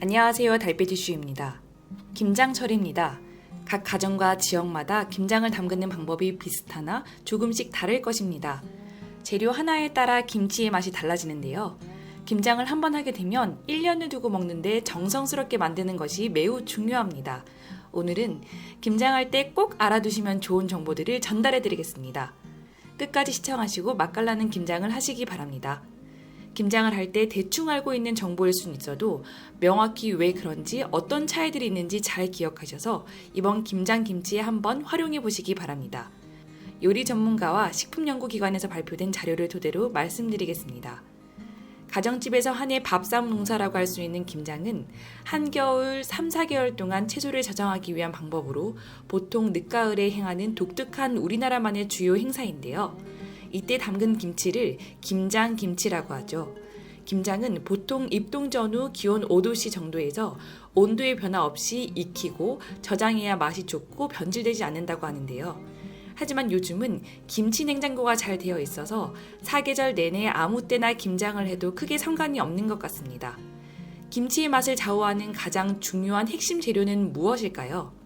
안녕하세요. 달빛이슈입니다. 김장철입니다. 각 가정과 지역마다 김장을 담그는 방법이 비슷하나 조금씩 다를 것입니다. 재료 하나에 따라 김치의 맛이 달라지는데요. 김장을 한번 하게 되면 1년을 두고 먹는데 정성스럽게 만드는 것이 매우 중요합니다. 오늘은 김장할 때 꼭 알아두시면 좋은 정보들을 전달해 드리겠습니다. 끝까지 시청하시고 맛깔나는 김장을 하시기 바랍니다. 김장을 할 때 대충 알고 있는 정보일 수는 있어도 명확히 왜 그런지 어떤 차이들이 있는지 잘 기억하셔서 이번 김장김치에 한번 활용해 보시기 바랍니다. 요리 전문가와 식품연구기관에서 발표된 자료를 토대로 말씀드리겠습니다. 가정집에서 한 해 밥상 농사라고 할 수 있는 김장은 한겨울 3-4개월 동안 채소를 저장하기 위한 방법으로 보통 늦가을에 행하는 독특한 우리나라만의 주요 행사인데요. 이때 담근 김치를 김장김치라고 하죠. 김장은 보통 입동 전후 기온 5도씨 정도에서 온도의 변화 없이 익히고 저장해야 맛이 좋고 변질되지 않는다고 하는데요. 하지만 요즘은 김치 냉장고가 잘 되어 있어서 사계절 내내 아무 때나 김장을 해도 크게 상관이 없는 것 같습니다. 김치의 맛을 좌우하는 가장 중요한 핵심 재료는 무엇일까요?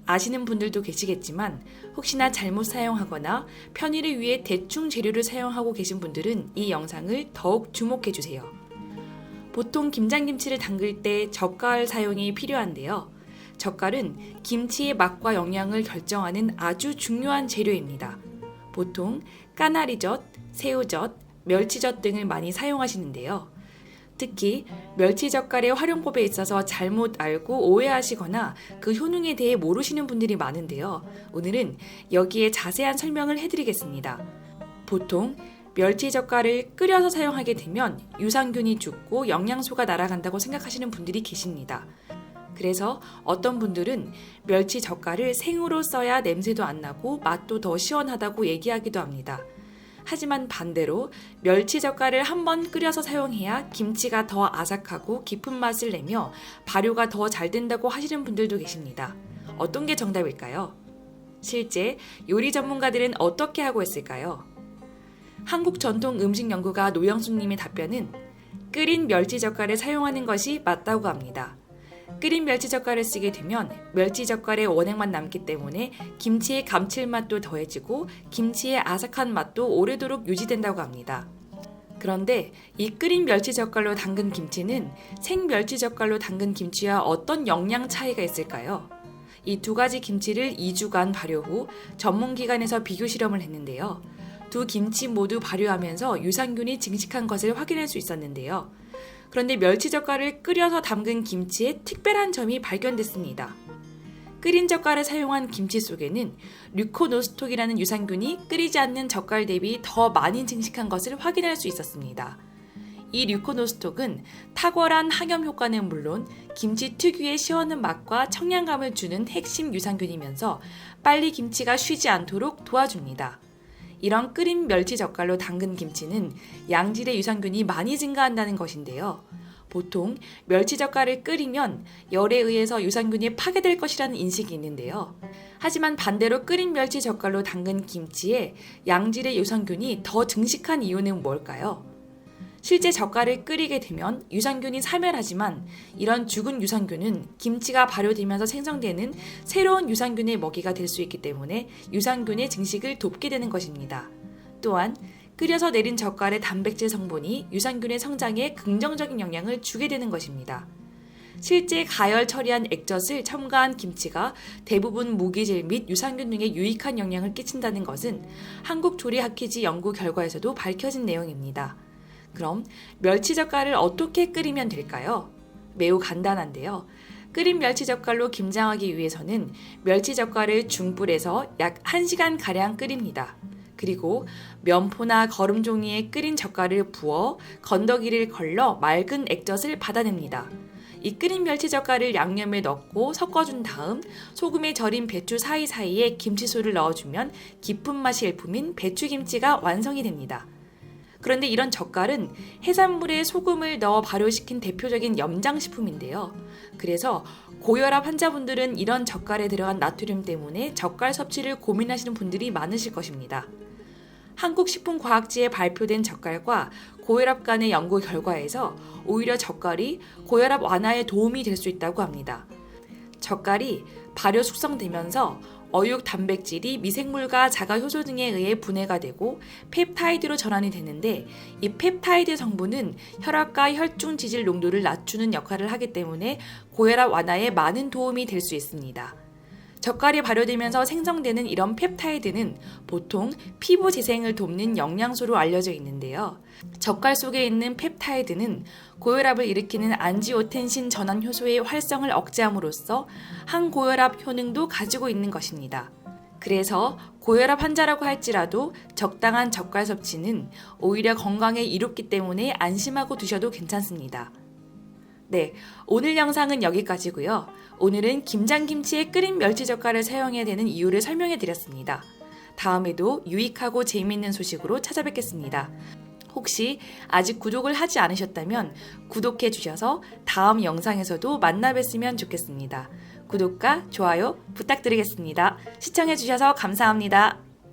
아시는 분들도 계시겠지만 혹시나 잘못 사용하거나 편의를 위해 대충 재료를 사용하고 계신 분들은 이 영상을 더욱 주목해 주세요. 보통 김장김치를 담글 때 젓갈 사용이 필요한데요. 젓갈은 김치의 맛과 영양을 결정하는 아주 중요한 재료입니다. 보통 까나리젓, 새우젓, 멸치젓 등을 많이 사용하시는데요. 특히 멸치젓갈의 활용법에 있어서 잘못 알고 오해하시거나 그 효능에 대해 모르시는 분들이 많은데요. 오늘은 여기에 자세한 설명을 해드리겠습니다. 보통 멸치젓갈을 끓여서 사용하게 되면 유산균이 죽고 영양소가 날아간다고 생각하시는 분들이 계십니다. 그래서 어떤 분들은 멸치젓갈을 생으로 써야 냄새도 안 나고 맛도 더 시원하다고 얘기하기도 합니다. 하지만 반대로 멸치젓갈을 한번 끓여서 사용해야 김치가 더 아삭하고 깊은 맛을 내며 발효가 더 잘 된다고 하시는 분들도 계십니다. 어떤 게 정답일까요? 실제 요리 전문가들은 어떻게 하고 있을까요? 한국전통음식연구가 노영수님의 답변은 끓인 멸치젓갈을 사용하는 것이 맞다고 합니다. 끓인 멸치젓갈을 쓰게 되면 멸치젓갈의 원액만 남기 때문에 김치의 감칠맛도 더해지고 김치의 아삭한 맛도 오래도록 유지된다고 합니다. 그런데 이 끓인 멸치젓갈로 담근 김치는 생멸치젓갈로 담근 김치와 어떤 영양 차이가 있을까요? 이 두 가지 김치를 2주간 발효 후 전문기관에서 비교 실험을 했는데요. 두 김치 모두 발효하면서 유산균이 증식한 것을 확인할 수 있었는데요. 그런데 멸치젓갈을 끓여서 담근 김치에 특별한 점이 발견됐습니다. 끓인 젓갈을 사용한 김치 속에는 류코노스톡이라는 유산균이 끓이지 않는 젓갈 대비 더 많이 증식한 것을 확인할 수 있었습니다. 이 류코노스톡은 탁월한 항염 효과는 물론 김치 특유의 시원한 맛과 청량감을 주는 핵심 유산균이면서 빨리 김치가 쉬지 않도록 도와줍니다. 이런 끓인 멸치젓갈로 담근 김치는 양질의 유산균이 많이 증가한다는 것인데요. 보통 멸치젓갈을 끓이면 열에 의해서 유산균이 파괴될 것이라는 인식이 있는데요. 하지만 반대로 끓인 멸치젓갈로 담근 김치에 양질의 유산균이 더 증식한 이유는 뭘까요? 실제 젓갈을 끓이게 되면 유산균이 사멸하지만 이런 죽은 유산균은 김치가 발효되면서 생성되는 새로운 유산균의 먹이가 될 수 있기 때문에 유산균의 증식을 돕게 되는 것입니다. 또한 끓여서 내린 젓갈의 단백질 성분이 유산균의 성장에 긍정적인 영향을 주게 되는 것입니다. 실제 가열 처리한 액젓을 첨가한 김치가 대부분 무기질 및 유산균 등에 유익한 영향을 끼친다는 것은 한국조리학회지 연구 결과에서도 밝혀진 내용입니다. 그럼 멸치젓갈을 어떻게 끓이면 될까요? 매우 간단한데요. 끓인 멸치젓갈로 김장하기 위해서는 멸치젓갈을 중불에서 약 1시간가량 끓입니다. 그리고 면포나 거름 종이에 끓인 젓갈을 부어 건더기를 걸러 맑은 액젓을 받아냅니다. 이 끓인 멸치젓갈을 양념에 넣고 섞어준 다음 소금에 절인 배추 사이사이에 김치소를 넣어주면 깊은 맛이 일품인 배추김치가 완성이 됩니다. 그런데 이런 젓갈은 해산물에 소금을 넣어 발효시킨 대표적인 염장식품인데요. 그래서 고혈압 환자분들은 이런 젓갈에 들어간 나트륨 때문에 젓갈 섭취를 고민하시는 분들이 많으실 것입니다. 한국식품과학지에 발표된 젓갈과 고혈압 간의 연구 결과에서 오히려 젓갈이 고혈압 완화에 도움이 될 수 있다고 합니다. 젓갈이 발효 숙성되면서 어육 단백질이 미생물과 자가 효소 등에 의해 분해가 되고 펩타이드로 전환이 되는데, 이 펩타이드 성분은 혈압과 혈중 지질 농도를 낮추는 역할을 하기 때문에 고혈압 완화에 많은 도움이 될 수 있습니다. 젓갈이 발효되면서 생성되는 이런 펩타이드는 보통 피부 재생을 돕는 영양소로 알려져 있는데요. 젓갈 속에 있는 펩타이드는 고혈압을 일으키는 안지오텐신 전환 효소의 활성을 억제함으로써 항고혈압 효능도 가지고 있는 것입니다. 그래서 고혈압 환자라고 할지라도 적당한 젓갈 섭취는 오히려 건강에 이롭기 때문에 안심하고 드셔도 괜찮습니다. 네, 오늘 영상은 여기까지고요. 오늘은 김장김치에 끓인 멸치젓갈을 사용해야 되는 이유를 설명해 드렸습니다. 다음에도 유익하고 재미있는 소식으로 찾아뵙겠습니다. 혹시 아직 구독을 하지 않으셨다면 구독해 주셔서 다음 영상에서도 만나 뵀으면 좋겠습니다. 구독과 좋아요 부탁드리겠습니다. 시청해 주셔서 감사합니다.